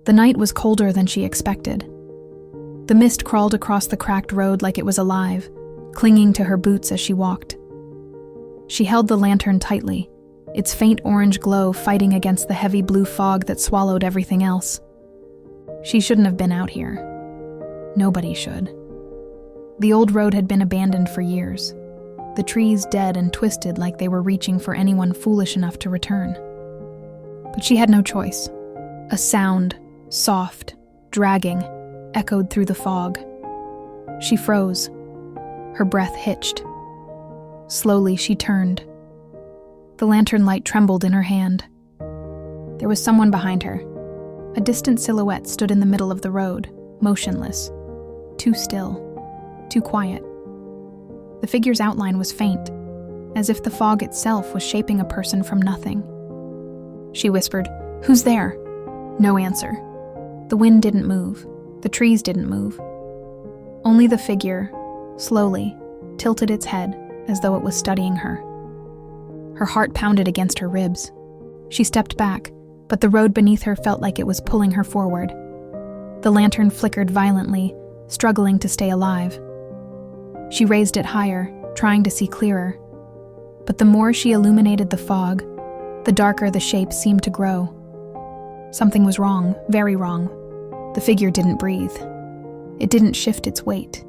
The night was colder than she expected. The mist crawled across the cracked road like it was alive, clinging to her boots as she walked. She held the lantern tightly, its faint orange glow fighting against the heavy blue fog that swallowed everything else. She shouldn't have been out here. Nobody should. The old road had been abandoned for years, the trees dead and twisted like they were reaching for anyone foolish enough to return. But she had no choice. A sound, soft, dragging, echoed through the fog. She froze. Her breath hitched. Slowly, she turned. The lantern light trembled in her hand. There was someone behind her. A distant silhouette stood in the middle of the road, motionless, too still, too quiet. The figure's outline was faint, as if the fog itself was shaping a person from nothing. She whispered, "Who's there?" No answer. The wind didn't move. The trees didn't move. Only the figure, slowly, tilted its head as though it was studying her. Her heart pounded against her ribs. She stepped back, but the road beneath her felt like it was pulling her forward. The lantern flickered violently, struggling to stay alive. She raised it higher, trying to see clearer. But the more she illuminated the fog, the darker the shape seemed to grow. Something was wrong, very wrong. The figure didn't breathe. It didn't shift its weight.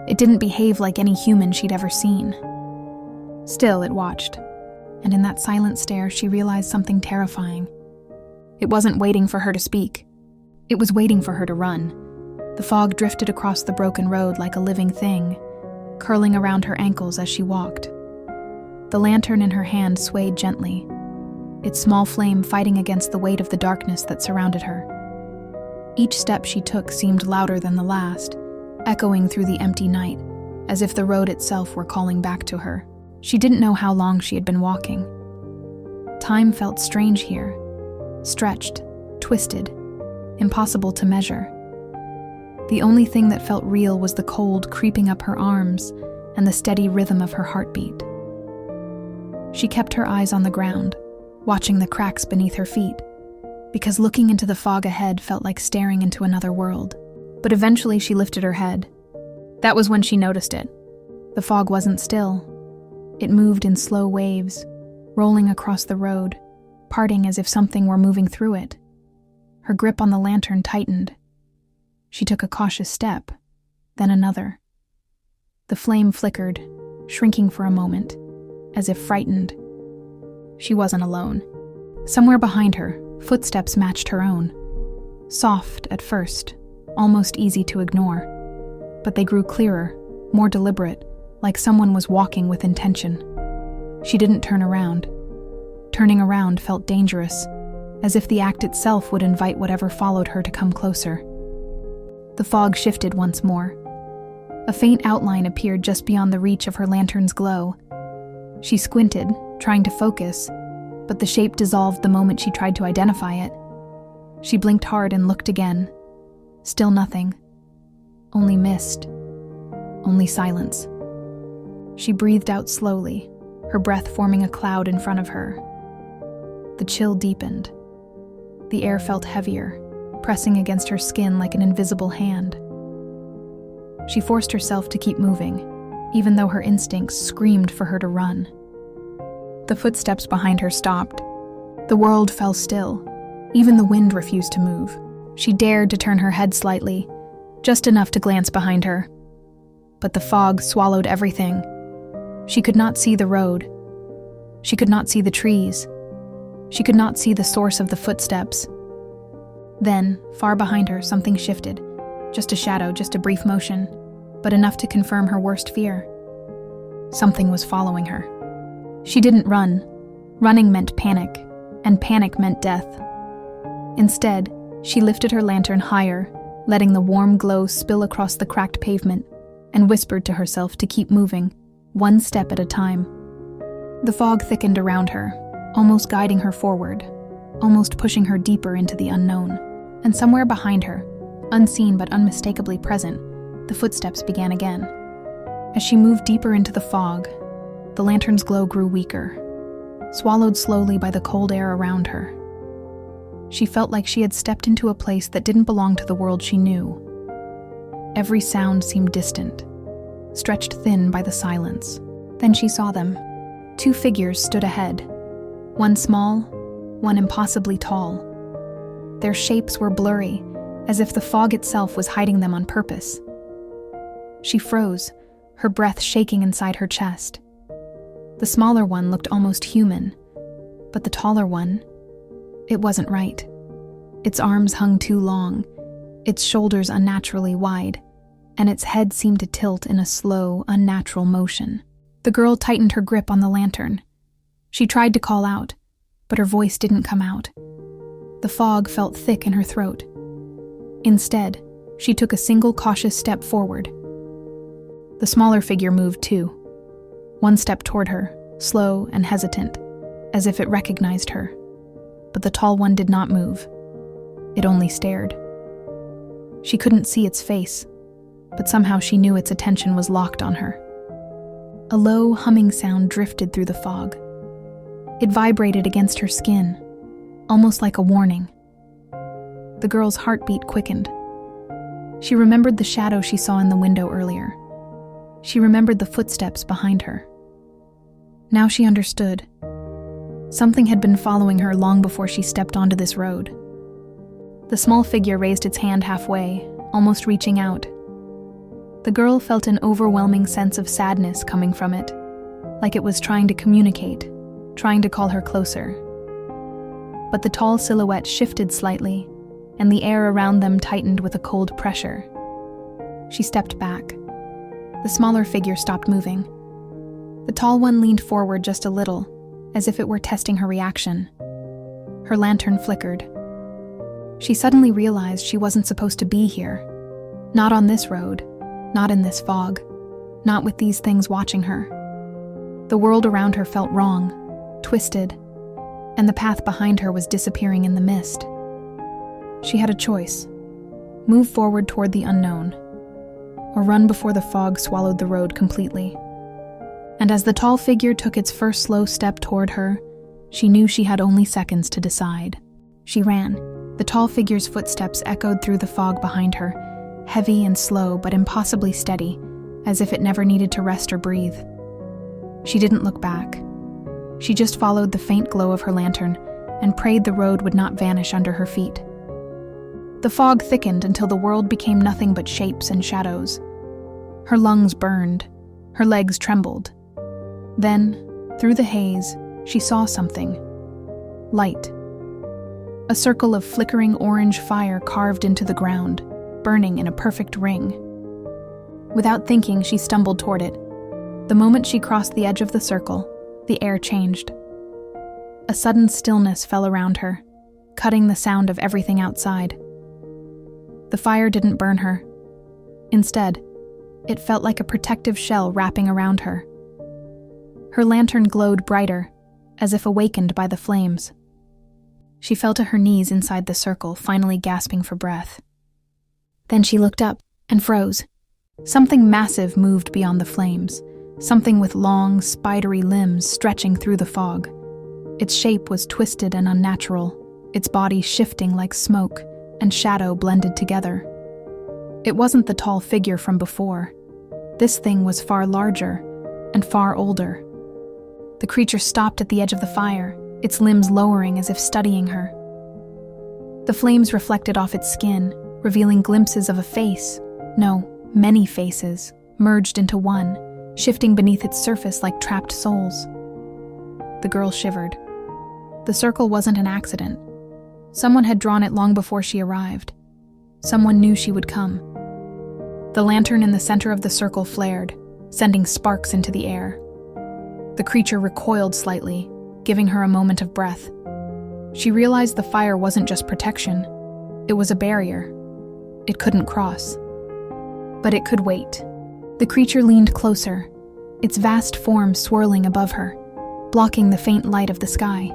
It didn't behave like any human she'd ever seen. Still, it watched. And in that silent stare, she realized something terrifying. It wasn't waiting for her to speak. It was waiting for her to run. The fog drifted across the broken road like a living thing, curling around her ankles as she walked. The lantern in her hand swayed gently, its small flame fighting against the weight of the darkness that surrounded her. Each step she took seemed louder than the last, echoing through the empty night, as if the road itself were calling back to her. She didn't know how long she had been walking. Time felt strange here, stretched, twisted, impossible to measure. The only thing that felt real was the cold creeping up her arms and the steady rhythm of her heartbeat. She kept her eyes on the ground, watching the cracks beneath her feet, because looking into the fog ahead felt like staring into another world. But eventually she lifted her head. That was when she noticed it. The fog wasn't still. It moved in slow waves, rolling across the road, parting as if something were moving through it. Her grip on the lantern tightened. She took a cautious step, then another. The flame flickered, shrinking for a moment, as if frightened. She wasn't alone. Somewhere behind her, footsteps matched her own. Soft at first, almost easy to ignore. But they grew clearer, more deliberate, like someone was walking with intention. She didn't turn around. Turning around felt dangerous, as if the act itself would invite whatever followed her to come closer. The fog shifted once more. A faint outline appeared just beyond the reach of her lantern's glow. She squinted, trying to focus, but the shape dissolved the moment she tried to identify it. She blinked hard and looked again. Still nothing. Only mist. Only silence. She breathed out slowly, her breath forming a cloud in front of her. The chill deepened. The air felt heavier, pressing against her skin like an invisible hand. She forced herself to keep moving, even though her instincts screamed for her to run. The footsteps behind her stopped. The world fell still. Even the wind refused to move. She dared to turn her head slightly, just enough to glance behind her. But the fog swallowed everything. She could not see the road. She could not see the trees. She could not see the source of the footsteps. Then, far behind her, something shifted. Just a shadow, just a brief motion, but enough to confirm her worst fear. Something was following her. She didn't run. Running meant panic, and panic meant death. Instead, she lifted her lantern higher, letting the warm glow spill across the cracked pavement, and whispered to herself to keep moving, one step at a time. The fog thickened around her, almost guiding her forward, almost pushing her deeper into the unknown. And somewhere behind her, unseen but unmistakably present, the footsteps began again. As she moved deeper into the fog, the lantern's glow grew weaker, swallowed slowly by the cold air around her. She felt like she had stepped into a place that didn't belong to the world she knew. Every sound seemed distant, stretched thin by the silence. Then she saw them. 2 figures stood ahead, one small, one impossibly tall. Their shapes were blurry, as if the fog itself was hiding them on purpose. She froze, her breath shaking inside her chest. The smaller one looked almost human, but the taller one, it wasn't right. Its arms hung too long, its shoulders unnaturally wide, and its head seemed to tilt in a slow, unnatural motion. The girl tightened her grip on the lantern. She tried to call out, but her voice didn't come out. The fog felt thick in her throat. Instead, she took a single cautious step forward. The smaller figure moved too. One step toward her, slow and hesitant, as if it recognized her. But the tall one did not move. It only stared. She couldn't see its face, but somehow she knew its attention was locked on her. A low, humming sound drifted through the fog. It vibrated against her skin, almost like a warning. The girl's heartbeat quickened. She remembered the shadow she saw in the window earlier. She remembered the footsteps behind her. Now she understood. Something had been following her long before she stepped onto this road. The small figure raised its hand halfway, almost reaching out. The girl felt an overwhelming sense of sadness coming from it, like it was trying to communicate, trying to call her closer. But the tall silhouette shifted slightly, and the air around them tightened with a cold pressure. She stepped back. The smaller figure stopped moving. The tall one leaned forward just a little, as if it were testing her reaction. Her lantern flickered. She suddenly realized she wasn't supposed to be here. Not on this road, not in this fog, not with these things watching her. The world around her felt wrong, twisted, and the path behind her was disappearing in the mist. She had a choice: move forward toward the unknown, or run before the fog swallowed the road completely. And as the tall figure took its first slow step toward her, she knew she had only seconds to decide. She ran. The tall figure's footsteps echoed through the fog behind her, heavy and slow but impossibly steady, as if it never needed to rest or breathe. She didn't look back. She just followed the faint glow of her lantern and prayed the road would not vanish under her feet. The fog thickened until the world became nothing but shapes and shadows. Her lungs burned. Her legs trembled. Then, through the haze, she saw something. Light. A circle of flickering orange fire carved into the ground, burning in a perfect ring. Without thinking, she stumbled toward it. The moment she crossed the edge of the circle, the air changed. A sudden stillness fell around her, cutting the sound of everything outside. The fire didn't burn her. Instead, it felt like a protective shell wrapping around her. Her lantern glowed brighter, as if awakened by the flames. She fell to her knees inside the circle, finally gasping for breath. Then she looked up and froze. Something massive moved beyond the flames, something with long, spidery limbs stretching through the fog. Its shape was twisted and unnatural, its body shifting like smoke and shadow blended together. It wasn't the tall figure from before. This thing was far larger and far older. The creature stopped at the edge of the fire, its limbs lowering as if studying her. The flames reflected off its skin, revealing glimpses of a face, no, many faces, merged into one, shifting beneath its surface like trapped souls. The girl shivered. The circle wasn't an accident. Someone had drawn it long before she arrived. Someone knew she would come. The lantern in the center of the circle flared, sending sparks into the air. The creature recoiled slightly, giving her a moment of breath. She realized the fire wasn't just protection. It was a barrier. It couldn't cross. But it could wait. The creature leaned closer, its vast form swirling above her, blocking the faint light of the sky.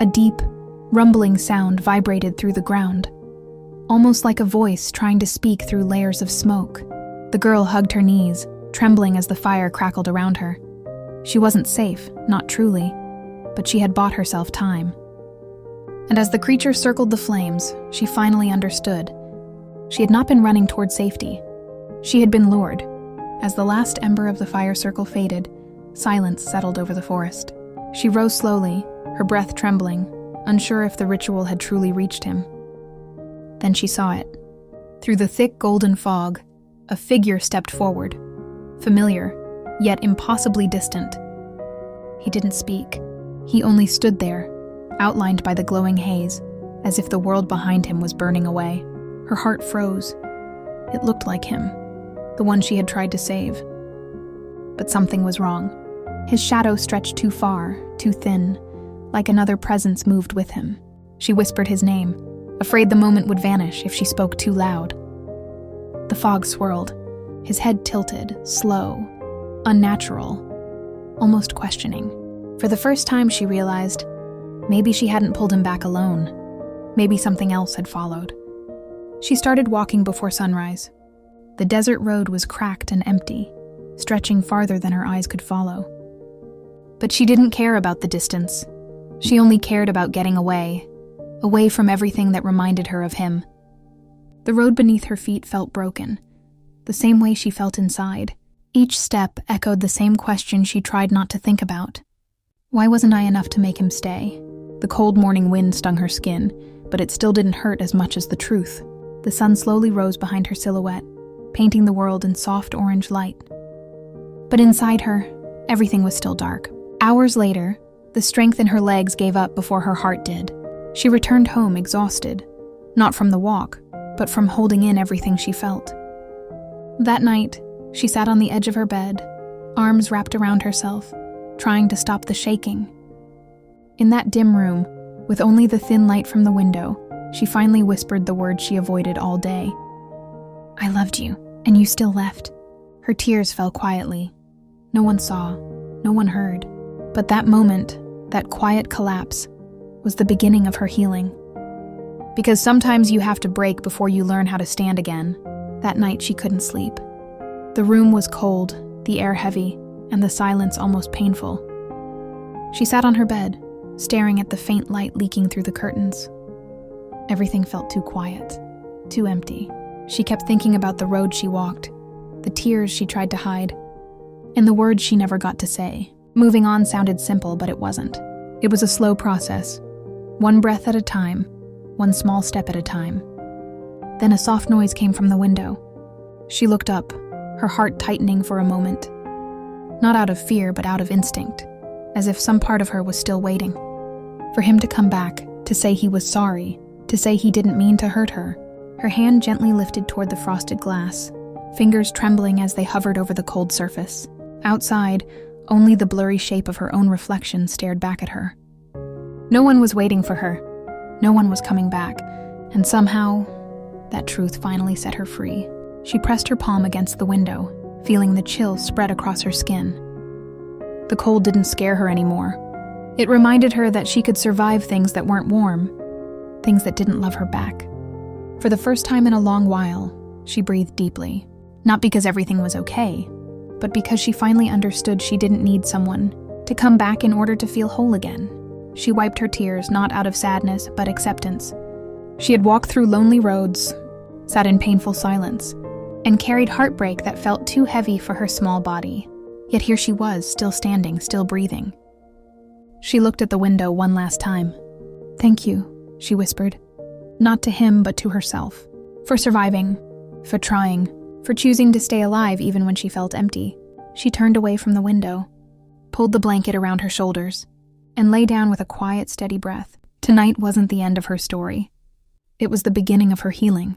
A deep, rumbling sound vibrated through the ground, almost like a voice trying to speak through layers of smoke. The girl hugged her knees, trembling as the fire crackled around her. She wasn't safe, not truly, but she had bought herself time. And as the creature circled the flames, she finally understood. She had not been running toward safety. She had been lured. As the last ember of the fire circle faded, silence settled over the forest. She rose slowly, her breath trembling, unsure if the ritual had truly reached him. Then she saw it. Through the thick golden fog, a figure stepped forward, familiar, yet impossibly distant. He didn't speak. He only stood there, outlined by the glowing haze, as if the world behind him was burning away. Her heart froze. It looked like him, the one she had tried to save. But something was wrong. His shadow stretched too far, too thin, like another presence moved with him. She whispered his name, afraid the moment would vanish if she spoke too loud. The fog swirled, his head tilted, slow, unnatural, almost questioning. For the first time she realized, maybe she hadn't pulled him back alone. Maybe something else had followed. She started walking before sunrise. The desert road was cracked and empty, stretching farther than her eyes could follow. But she didn't care about the distance. She only cared about getting away from everything that reminded her of him. The road beneath her feet felt broken, the same way she felt inside. Each step echoed the same question she tried not to think about. Why wasn't I enough to make him stay? The cold morning wind stung her skin, but it still didn't hurt as much as the truth. The sun slowly rose behind her silhouette, painting the world in soft orange light. But inside her, everything was still dark. Hours later, the strength in her legs gave up before her heart did. She returned home exhausted, not from the walk, but from holding in everything she felt. That night, she sat on the edge of her bed, arms wrapped around herself, trying to stop the shaking. In that dim room, with only the thin light from the window, she finally whispered the words she avoided all day. I loved you, and you still left. Her tears fell quietly. No one saw, no one heard. But that moment, that quiet collapse, was the beginning of her healing. Because sometimes you have to break before you learn how to stand again. That night she couldn't sleep. The room was cold, the air heavy, and the silence almost painful. She sat on her bed, staring at the faint light leaking through the curtains. Everything felt too quiet, too empty. She kept thinking about the road she walked, the tears she tried to hide, and the words she never got to say. Moving on sounded simple, but it wasn't. It was a slow process, one breath at a time, one small step at a time. Then a soft noise came from the window. She looked up, her heart tightening for a moment. Not out of fear, but out of instinct, as if some part of her was still waiting. For him to come back, to say he was sorry, to say he didn't mean to hurt her. Her hand gently lifted toward the frosted glass, fingers trembling as they hovered over the cold surface. Outside, only the blurry shape of her own reflection stared back at her. No one was waiting for her. No one was coming back. And somehow, that truth finally set her free. She pressed her palm against the window, feeling the chill spread across her skin. The cold didn't scare her anymore. It reminded her that she could survive things that weren't warm, things that didn't love her back. For the first time in a long while, she breathed deeply. Not because everything was okay, but because she finally understood she didn't need someone to come back in order to feel whole again. She wiped her tears, not out of sadness, but acceptance. She had walked through lonely roads, sat in painful silence, and carried heartbreak that felt too heavy for her small body. Yet here she was, still standing, still breathing. She looked at the window one last time. Thank you, she whispered. Not to him, but to herself. For surviving, for trying, for choosing to stay alive even when she felt empty. She turned away from the window, pulled the blanket around her shoulders, and lay down with a quiet, steady breath. Tonight wasn't the end of her story. It was the beginning of her healing.